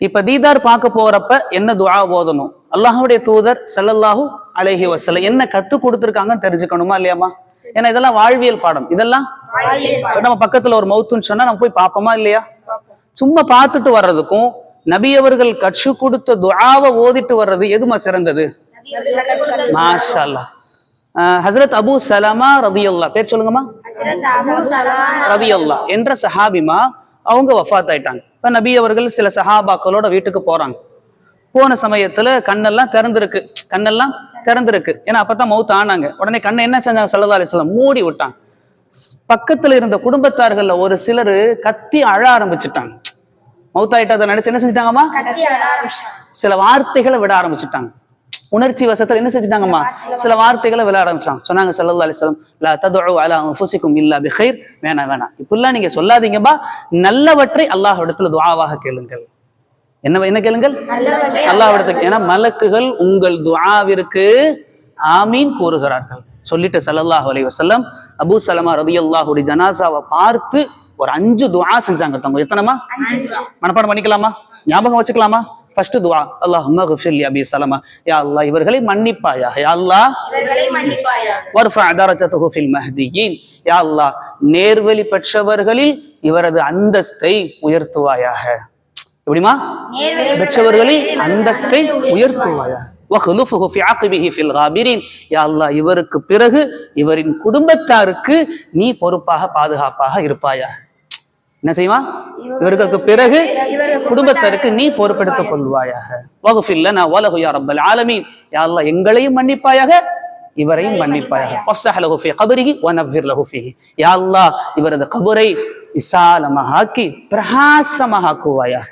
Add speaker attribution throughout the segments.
Speaker 1: இப்ப தீதார் பார்க்க போறப்ப என்ன துஆ ஓதணும், அல்லாஹ்வுடைய தூதர் ஸல்லல்லாஹு அலைஹி வஸல்லம் என்ன கத்து கொடுத்துருக்காங்கன்னு தெரிஞ்சுக்கணுமா இல்லையாமா? ஏன்னா இதெல்லாம் வாழ்வியல் பாடம். இதெல்லாம் நம்ம பக்கத்துல ஒரு மௌத்துன்னு சொன்னா நம்ம போய் பார்ப்போமா இல்லையா? சும்மா பார்த்துட்டு வர்றதுக்கும் நபி அவர்கள் கற்று கொடுத்த துஆவை ஓதிட்டு வர்றது எதுமா சிறந்தது? மாஷா அல்லாஹ். ஹஸ்ரத் அபு சலமா ரலியல்லாஹ், பேர் சொல்லுங்கம்மா. ரலியல்லாஹ் என்ற சஹாபிமா அவங்க வஃபாத் ஆயிட்டாங்க. இப்ப நபி அவர்கள் சில சஹாபாக்களோட வீட்டுக்கு போறாங்க. போன சமயத்துல கண்ணெல்லாம் திறந்திருக்கு. ஏன்னா அப்பதான் மௌத் ஆனாங்க. உடனே கண்ணை என்ன செஞ்சாங்க? ஸல்லல்லாஹு அலைஹி வஸல்லம் மூடி விட்டாங்க. பக்கத்துல இருந்த குடும்பத்தார்கள்ல ஒரு சிலர் கத்தி அழ ஆரம்பிச்சுட்டாங்க. மௌத்தாயிட்டதை நினைச்சு என்ன செஞ்சுட்டாங்கம்மா? சில வார்த்தைகளை விட ஆரம்பிச்சுட்டாங்க. உணர்ச்சி வசத்துல என்ன செஞ்சுட்டாங்கம்மா? சில வார்த்தைகளை விட ஆரம்பிச்சாங்க. சொன்னாங்க ஸல்லல்லாஹு அலைஹி வஸல்லம், லா ததுஉ அலா அன்ஃபுசிக்கும் இல்லா பிகைர். வேணாம் இப்படிலாம் நீங்க சொல்லாதீங்கப்பா, நல்லவற்றை அல்லாஹ் இடத்துல துஆவாக கேளுங்கள். என்ன கேளுங்கள்? அல்லாஹ் இடத்துக்கு. ஏன்னா மலக்குகள் உங்கள் துஆவிற்கு ஆமீன் கூறுகிறார்கள். சொல்லிட்டு ஸல்லல்லாஹு அலைஹி வஸல்லம் அபூ சலமா ரலியல்லாஹு ஜனாசாவை பார்த்து ஒரு 5 துஆ செஞ்சாங்க. தங்க எத்தனைமா? மனப்பாடம் பண்ணிக்கலாமா? ஞாபகம் வச்சுக்கலாமா? ஃபர்ஸ்ட் துஆ, அல்லாஹும்ம கிஃபிர் லி அபீ சலமா, யா அல்லாஹ் இவர்களை மன்னிப்பாயாக, யா அல்லாஹ் வர்ஃபஅ தரஜதஹு ஃபில் மஹ்தியீன், யா அல்லாஹ் நேர்வழி பெற்றவர்களில் இவரது அந்தஸ்தை உயர்த்துவாயாக. எப்படிமா? பெற்றவர்களில் அந்தஸ்தை உயர்த்துவாயாக. வஹ்லுஃபுஹு ஃபி அக்பிஹி ஃபில் காபிரின், யா அல்லாஹ் இவருக்கு பிறகு இவரின் குடும்பத்தாருக்கு நீ பொறுப்பாக பாதுகாப்பாக இருப்பாயாக. என்ன செய்வா? இவர்களுக்கு பிறகு குடும்பத்தாருக்கு நீ பொறுப்பெடுத்துக் கொள்வாயாக. வக்ஃபிர் லனா வலஹு யா ரப்பல் ஆலமீன், யா அல்லாஹ் எங்களையும் மன்னிப்பாயாக, இவரையும் மன்னிப்பாயாக. வஃப்ஸஹ் லஹு ஃபீ கப்ரிஹி வனவ்விர் லஹு ஃபீஹி, யா அல்லாஹ் இவரது கபரை விசாலமாக்கி பிரகாசமாக்குவாயாக,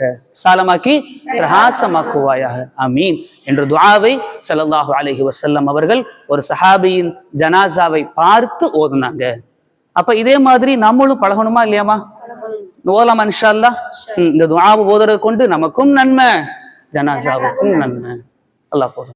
Speaker 1: பிரகாசமாக்குவாயாக. ஆமீன் என்ற துஆவை ஸல்லல்லாஹு அலைஹி வஸல்லம் அவர்கள் ஒரு சஹாபியின் ஜனாசாவை பார்த்து ஓதுனாங்க. அப்ப இதே மாதிரி நம்மளும் பழகணுமா இல்லையாமா? ஓதலாமா இன்ஷா அல்லாஹ்? இந்த துஆவை ஓதுறது கொண்டு நமக்கும் நன்மை, ஜனாசாவுக்கும் நன்மை. அல்லாஹ் போதும்.